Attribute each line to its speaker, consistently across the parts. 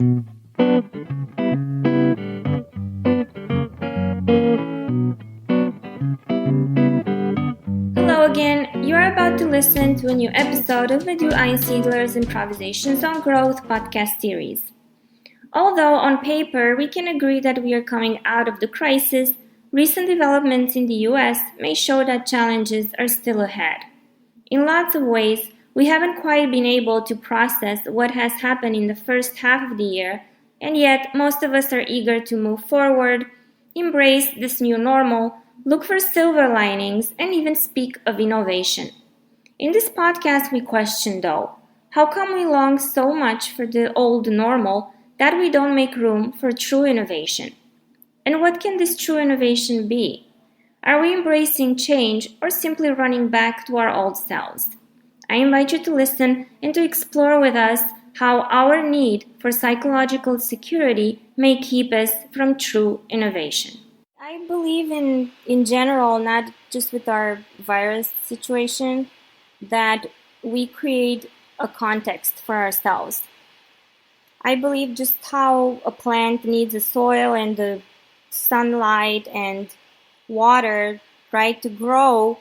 Speaker 1: Hello again, you are about to listen to a new episode of Madhu Einsiedler's Improvisations on Growth podcast series. Although on paper we can agree that we are coming out of the crisis, recent developments in the US may show that challenges are still ahead. In lots of ways, we haven't quite been able to process what has happened in the first half of the year, and yet most of us are eager to move forward, embrace this new normal, look for silver linings, and even speak of innovation. In this podcast, we question though, how come we long so much for the old normal that we don't make room for true innovation? And what can this true innovation be? Are we embracing change or simply running back to our old selves? I invite you to listen and to explore with us how our need for psychological security may keep us from true innovation. I believe in general, not just with our virus situation, that we create a context for ourselves. I believe just how a plant needs the soil and the sunlight and water, right, to grow,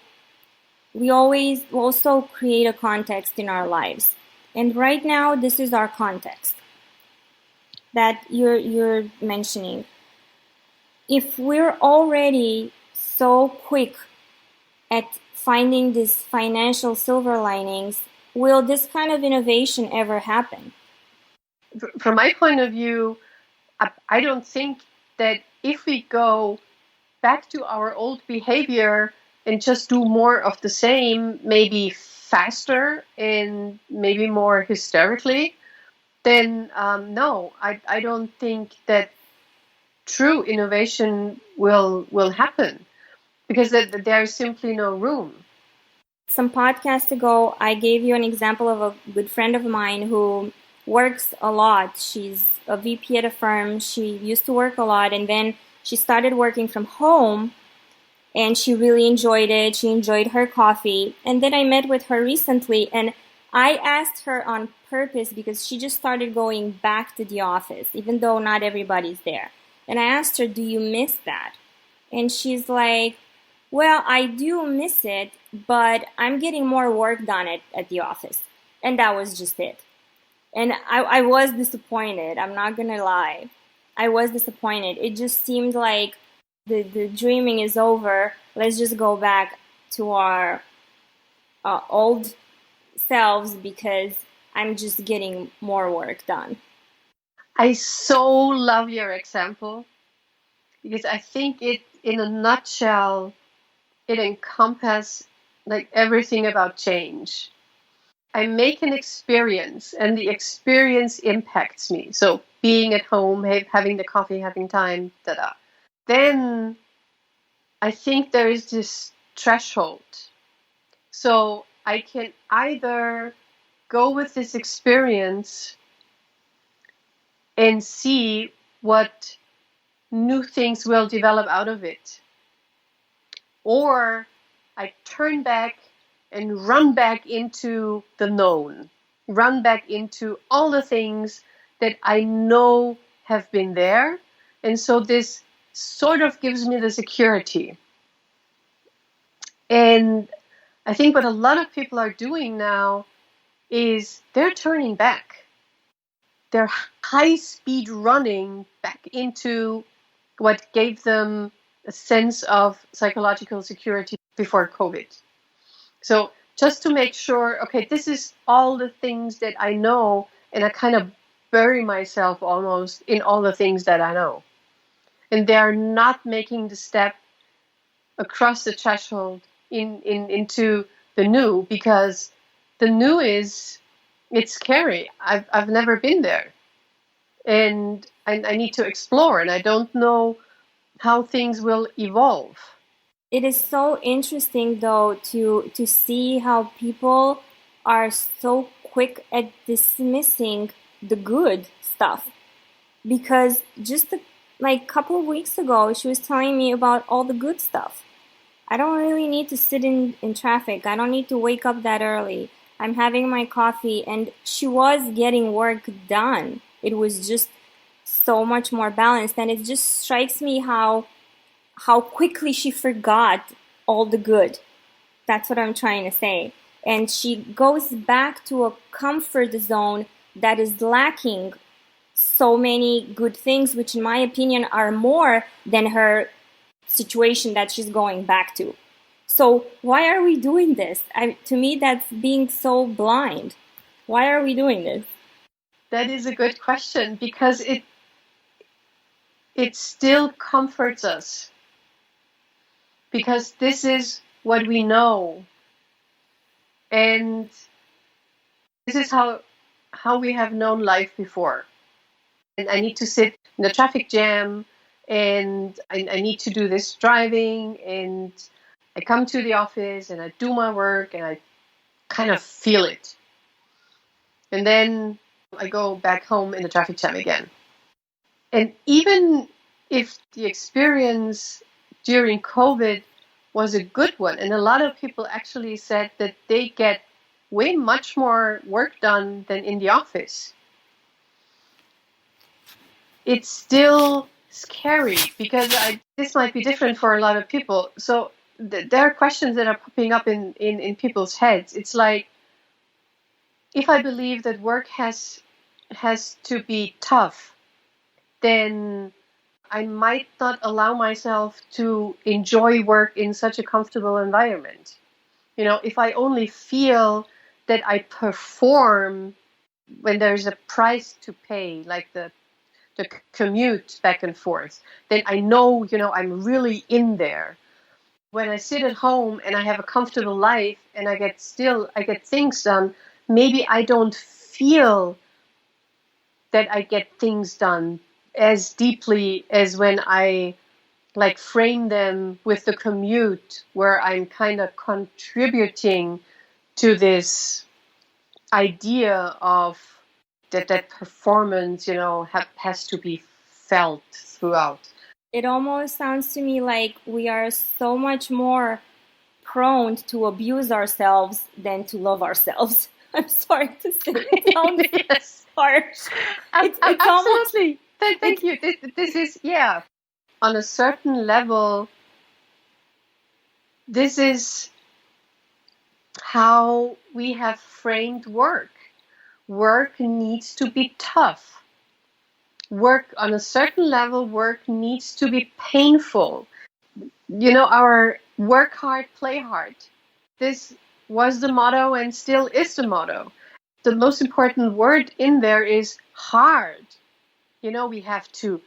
Speaker 1: we always also create a context in our lives. And right now, this is our context that you're mentioning. If we're already so quick at finding these financial silver linings, will this kind of innovation ever happen?
Speaker 2: From my point of view, I don't think that if we go back to our old behavior and just do more of the same, maybe faster and maybe more hysterically, then no, I don't think that true innovation will happen, because there's simply no room.
Speaker 1: Some podcasts ago, I gave you an example of a good friend of mine who works a lot. She's a VP at a firm. She used to work a lot, and then she started working from home, and she really enjoyed it. She enjoyed her coffee. And then I met with her recently, and I asked her on purpose because she just started going back to the office, even though not everybody's there. And I asked her, do you miss that? And she's like, well, I do miss it, but I'm getting more work done at the office. And that was just it. And I was disappointed. I'm not going to lie. I was disappointed. It just seemed like the dreaming is over. Let's just go back to our old selves because I'm just getting more work done.
Speaker 2: I so love your example, because I think it, in a nutshell, it encompasses like everything about change. I make an experience and the experience impacts me. So being at home, having the coffee, having time, then I think there is this threshold. So I can either go with this experience and see what new things will develop out of it, or I turn back and run back into the known, run back into all the things that I know have been there. And so this sort of gives me the security. And I think what a lot of people are doing now is they're turning back. They're high-speed running back into what gave them a sense of psychological security before COVID. So just to make sure, okay, this is all the things that I know, and I kind of bury myself almost in all the things that I know. And they're not making the step across the threshold into the new, because the new it's scary. I've never been there. And I need to explore, and I don't know how things will evolve.
Speaker 1: It is so interesting, though, to see how people are so quick at dismissing the good stuff. Because just a couple of weeks ago, she was telling me about all the good stuff. I don't really need to sit in traffic. I don't need to wake up that early. I'm having my coffee, and she was getting work done. it was just so much more balanced. And it just strikes me how quickly she forgot all the good. That's what I'm trying to say. And she goes back to a comfort zone that is lacking so many good things, which in my opinion are more than her situation that she's going back to. So why are we doing this? To me, that's being so blind. Why are we doing this?
Speaker 2: That is a good question, because it still comforts us, because this is what we know, and this is how we have known life before. And I need to sit in a traffic jam, and I need to do this driving, and I come to the office and I do my work and I kind of feel it. And then I go back home in the traffic jam again. And even if the experience during COVID was a good one, and a lot of people actually said that they get way much more work done than in the office, it's still scary, because this might be different for a lot of people. So there are questions that are popping up in people's heads. It's like, if I believe that work has to be tough, then I might not allow myself to enjoy work in such a comfortable environment. If I only feel that I perform when there's a price to pay, like the commute back and forth, then I know, I'm really in there. When I sit at home and I have a comfortable life and I get things done, maybe I don't feel that I get things done as deeply as when I frame them with the commute, where I'm kind of contributing to this idea of that performance, has to be felt throughout.
Speaker 1: It almost sounds to me like we are so much more prone to abuse ourselves than to love ourselves. I'm sorry to say it sounds
Speaker 2: yes.
Speaker 1: harsh.
Speaker 2: It's absolutely. Thank you. This is, yeah. On a certain level, this is how we have framed work. Work needs to be tough. Work, on a certain level, work needs to be painful. Our work hard, play hard. This was the motto and still is the motto. The most important word in there is hard. We have to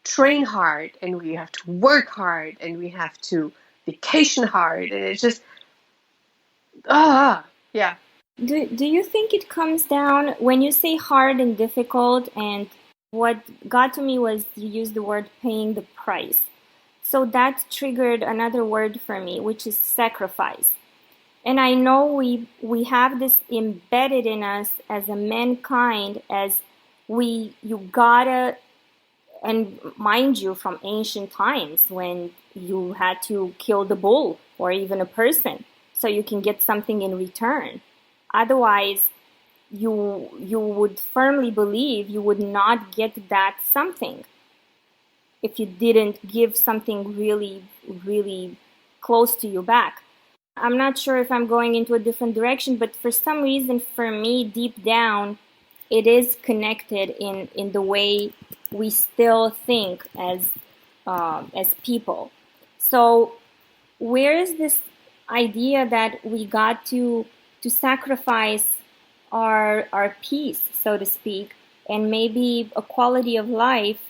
Speaker 2: train hard, and we have to work hard, and we have to vacation hard, and it's just, yeah.
Speaker 1: Do you think it comes down, when you say hard and difficult, and what got to me was you used the word paying the price. So that triggered another word for me, which is sacrifice. And I know we have this embedded in us as a mankind, as you gotta, and mind you, from ancient times when you had to kill the bull or even a person so you can get something in return. Otherwise, you would firmly believe you would not get that something if you didn't give something really, really close to you back. I'm not sure if I'm going into a different direction, but for some reason, for me, deep down, it is connected in the way we still think as people. So where is this idea that we got to sacrifice our peace, so to speak, and maybe a quality of life?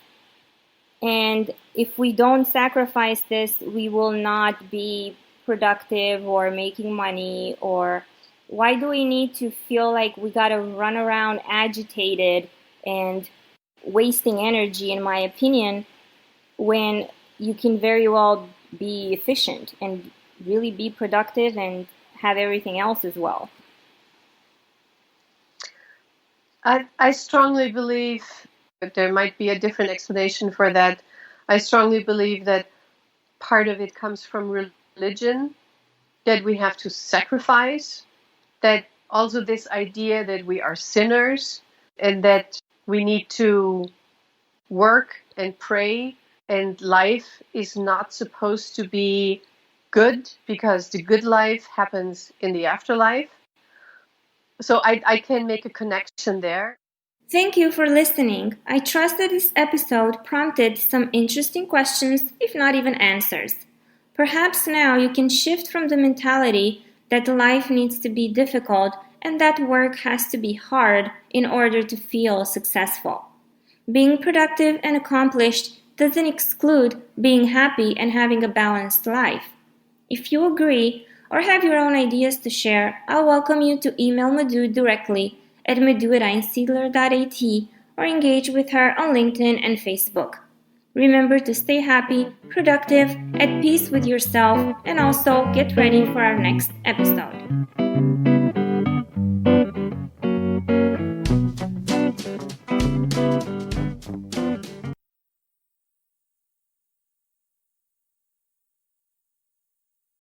Speaker 1: And if we don't sacrifice this, we will not be productive or making money. Or why do we need to feel like we got to run around agitated and wasting energy, in my opinion, when you can very well be efficient and really be productive and have everything else as well?
Speaker 2: I strongly believe that there might be a different explanation for that. I strongly believe that part of it comes from religion, that we have to sacrifice, that also this idea that we are sinners, and that we need to work and pray, and life is not supposed to be good because the good life happens in the afterlife. So I can make a connection there.
Speaker 1: Thank you for listening. I trust that this episode prompted some interesting questions, if not even answers. Perhaps now you can shift from the mentality that life needs to be difficult and that work has to be hard in order to feel successful. Being productive and accomplished doesn't exclude being happy and having a balanced life. If you agree or have your own ideas to share, I'll welcome you to email Madhu directly at madhu@einsiedler.at or engage with her on LinkedIn and Facebook. Remember to stay happy, productive, at peace with yourself, and also get ready for our next episode.